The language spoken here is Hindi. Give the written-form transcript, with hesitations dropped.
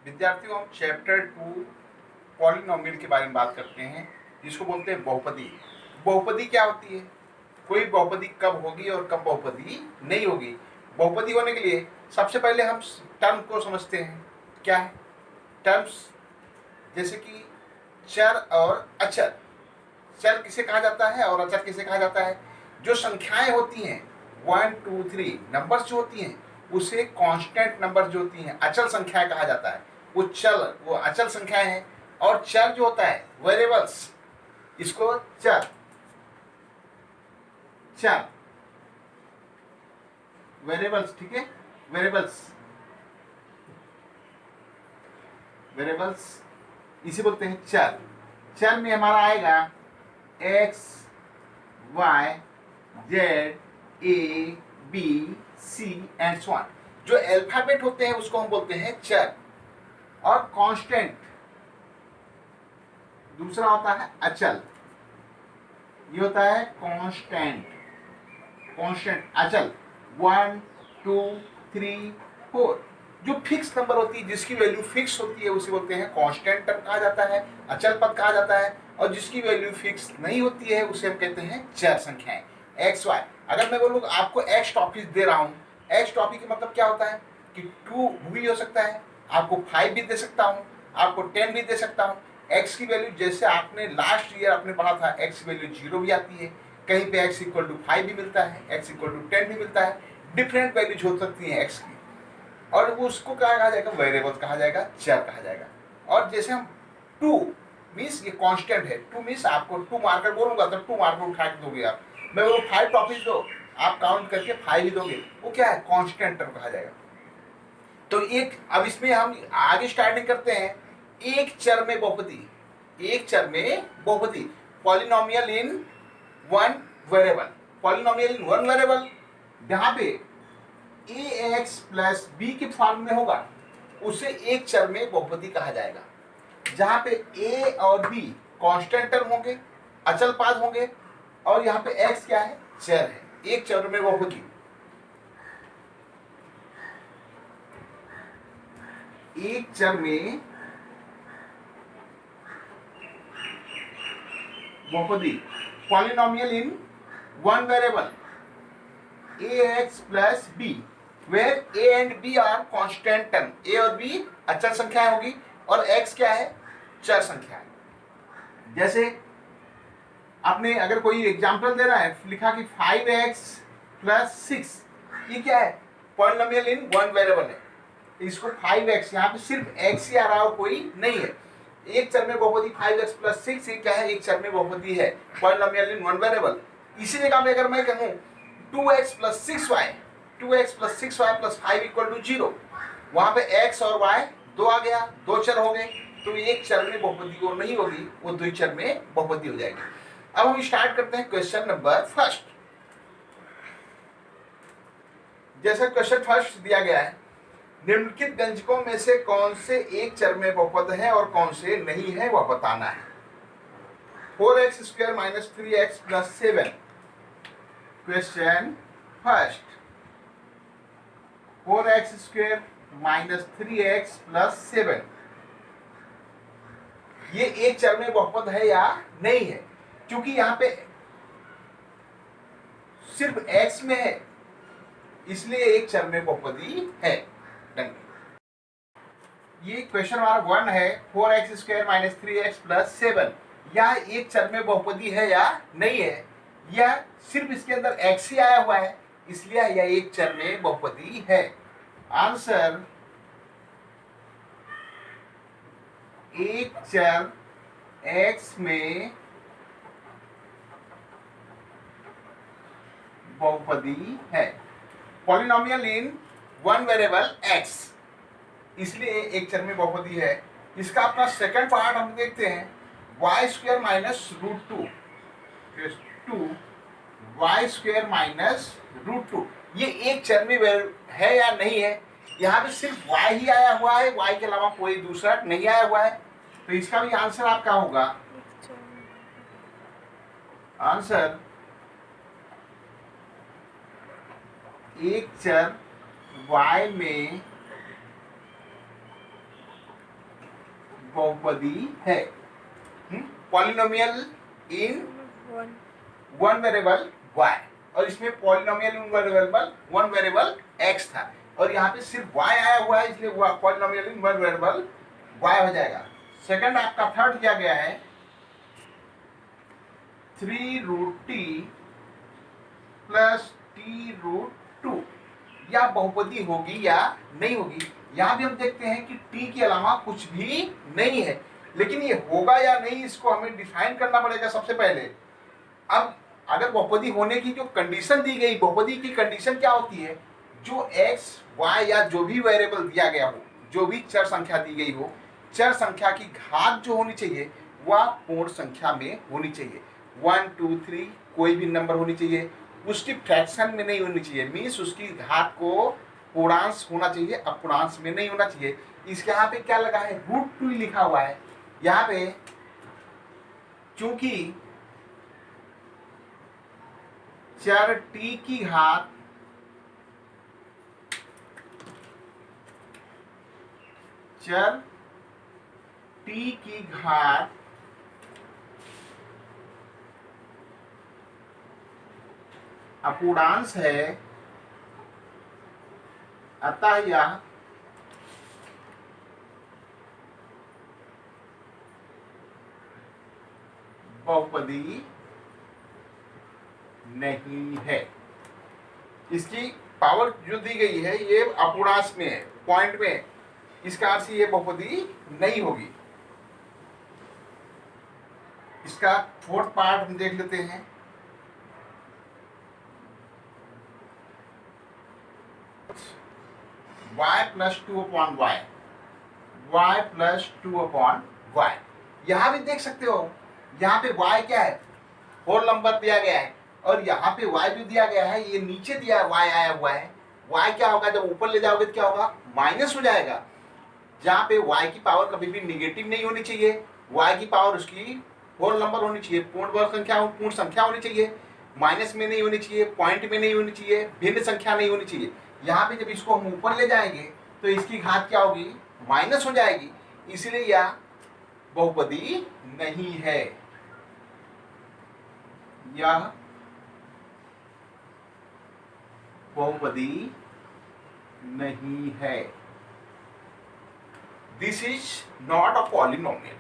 विद्यार्थियों, हम चैप्टर 2 पॉलिनोमियल के बारे में बात करते हैं, जिसको बोलते हैं बहुपदी। बहुपदी क्या होती है, कोई बहुपदी कब होगी और कब बहुपदी नहीं होगी। बहुपदी होने के लिए सबसे पहले हम टर्म को समझते हैं। क्या है टर्म्स? जैसे कि चर और अचर। चर किसे कहा जाता है और अचर किसे कहा जाता है? जो संख्याएं होती हैं 1 2 3 नंबर्स जो होती हैं उसे कांस्टेंट नंबर जो होती हैं अचल संख्याएं कहा जाता है। वो अचल संख्याएं हैं। और चर जो होता है वेरिएबल्स, इसको चर चर वेरिएबल्स, ठीक है, वेरिएबल्स इसे बोलते हैं चर। चर में हमारा आएगा x y z a b c and so on. जो अल्फाबेट होते हैं उसको हम बोलते हैं चर। और कांस्टेंट दूसरा होता है अचल। ये होता है कांस्टेंट अचल 1 2 3 4। जो फिक्स नंबर होती है, जिसकी वैल्यू फिक्स होती है, उसे बोलते हैं कांस्टेंट टर्म कहा जाता है, अचल पद कहा जाता है। और जिसकी वैल्यू फिक्स नहीं होती है उसे हम कहते हैं चर संख्याएं। एक्स वाई, अगर मैं बोलूँ आपको एक्स टॉपिक दे रहा हूँ, एक्स टॉपिक का मतलब क्या होता है कि 2 भी हो सकता है, आपको 5 भी दे सकता हूँ, आपको 10 भी दे सकता हूँ। एक्स की वैल्यू जैसे आपने लास्ट ईयर आपने पढ़ा था, एक्स की वैल्यू 0 भी आती है, कहीं पे x इक्वल टू 5 भी मिलता है, x इक्वल टू 10 भी मिलता है। डिफरेंट वैल्यूज हो सकती हैं x की, और वो उसको क्या कहा जाएगा? वेरिएबल कहा जाएगा, चर कहा जाएगा। और जैसे हम 2 मीन्स ये कांस्टेंट है, 2 मीन्स आपको 2 मार्कर बोलूंगा तो 2 मार्कर उठा के दोगे आप। मैं वो 5 टॉपिक दो, आप काउंट करके 5 ही दोगे, वो क्या है? कांस्टेंट टर्म कहा जाएगा। तो एक अब इसमें हम आगे स्टार्टिंग करते हैं। एक चर में बहुपदी, पॉलिनोमियल इन वन वेरिएबल, जहां पे ax प्लस बी के फॉर्म में होगा उसे एक चर में बहुपदी कहा जाएगा। जहां पे a और b कांस्टेंट टर्म होंगे, अचल पद होंगे, और यहाँ पे x क्या है? चर है। एक चर में बहुपदी, एक चर में बहुपदी, polynomial in one variable ax plus b, where a and b are constant term. a और b अचल संख्याएं होगी और x क्या है? चर संख्या है। जैसे आपने अगर कोई एग्जांपल दे रहा है, लिखा कि 5x प्लस 6, ये क्या है? पॉलिनोमियल इन वन वेरिएबल है। इसको 5x, यहाँ पे सिर्फ x ही आ रहा हो, कोई नहीं है। एक चर में बहुपदी 5x प्लस 6, ये क्या है? एक चर में बहुपदी है, पॉलिनोमियल इन वन वेरिएबल। इसी जगह में अगर मैं कहूँ 2x plus 6y plus 5 equal to 0, वहां पे x और y दो आ गया, दो चर हो गए, तो एक चर में बहुपदी और नहीं होगी, वो दो चर में बहुपदी हो जाएगी। अब हम स्टार्ट करते हैं क्वेश्चन नंबर फर्स्ट। जैसा क्वेश्चन फर्स्ट दिया गया है, निम्नलिखित व्यंजकों में से कौन से एक चर में बहुपद है और कौन से नहीं है, वह बताना है। 4x square minus 3x plus 7। Question first, 4x square minus 3x plus 7, ये एक चर में बहुपद है या नहीं है? क्योंकि यहाँ पे सिर्फ x में है, इसलिए एक चर में बहुपदी है। ये क्वेश्चन नंबर 1 है, 4x square minus 3x plus 7, यह एक चर में बहुपदी है या नहीं है? यह सिर्फ इसके अंदर x ही आया हुआ है, इसलिए यह एक चर में बहुपदी है। आंसर, एक चर x में बहुपदी है, polynomial in one variable x, इसलिए एक चर में बहुपदी है। इसका अपना सेकंड पार्ट हम देखते हैं, y square minus root 2 y square minus root 2, ये एक चर में है या नहीं है? यहाँ पे सिर्फ y ही आया हुआ है, y के अलावा कोई दूसरा नहीं आया हुआ है, तो इसका भी आंसर आपका होगा, आंसर एक चर y में बहुपदी है। Polynomial in one variable y, और इसमें polynomial in one variable x था, और यहाँ पे सिर्फ y आया हुआ है, इसलिए polynomial in one variable y हो जाएगा। सेकंड आपका थर्ड किया गया है 3√t प्लस t√2, या बहुपदी होगी या नहीं होगी। यहाँ भी हम देखते हैं कि t के अलावा कुछ भी नहीं है, लेकिन ये होगा या नहीं इसको हमें डिफाइन करना पड़ेगा सबसे पहले। अब अगर बहुपदी होने की जो कंडीशन दी गई, बहुपदी की कंडीशन क्या होती है, जो x y या जो भी वेरिएबल दिया गया हो, जो भी चर संख्या दी गई हो, चर संख्या की घात जो होनी चाहिए वह पूर्ण संख्या में होनी चाहिए। 1 2 3 कोई भी नंबर होनी चाहिए, उसकी फ्रैक्शन में नहीं होनी चाहिए, मीन्स उसकी घात को पूर्णांश होना चाहिए, अपूर्णांश में नहीं होना चाहिए। इसके यहाँ पे क्या लगा है, √2 लिखा हुआ है। यहाँ पे चूंकि चर t की घात अपूर्णांश है, अतः यह बहुपदी नहीं है। इसकी पावर जो दी गई है ये अपूर्णांश में है, पॉइंट में, इसका अर्थ ये बहुपदी नहीं होगी। इसका फोर्थ पार्ट हम देख लेते हैं। y plus 2/y, y plus 2/y, यहां भी देख सकते हो, यहाँ पे y क्या है, होल नंबर दिया गया है, और यहाँ पे y भी दिया गया है, ये नीचे दिया y आया हुआ है। y क्या होगा, जब ऊपर ले जाओगे तो क्या होगा, माइनस हो जाएगा। जहाँ पे y की पावर कभी भी निगेटिव नहीं होनी चाहिए, y की पावर उसकी होल नंबर होनी चाहिए, पूर्ण संख्या होनी चाहिए, माइनस में नहीं होनी चाहिए, पॉइंट में नहीं होनी चाहिए, भिन्न संख्या नहीं होनी चाहिए। यहाँ पे जब इसको हम ऊपर ले जाएंगे तो इसकी घात क्या होगी, माइनस हो जाएगी, इसलिए यह बहुपदी नहीं है। यह बहुपदी नहीं है। This is not a polynomial.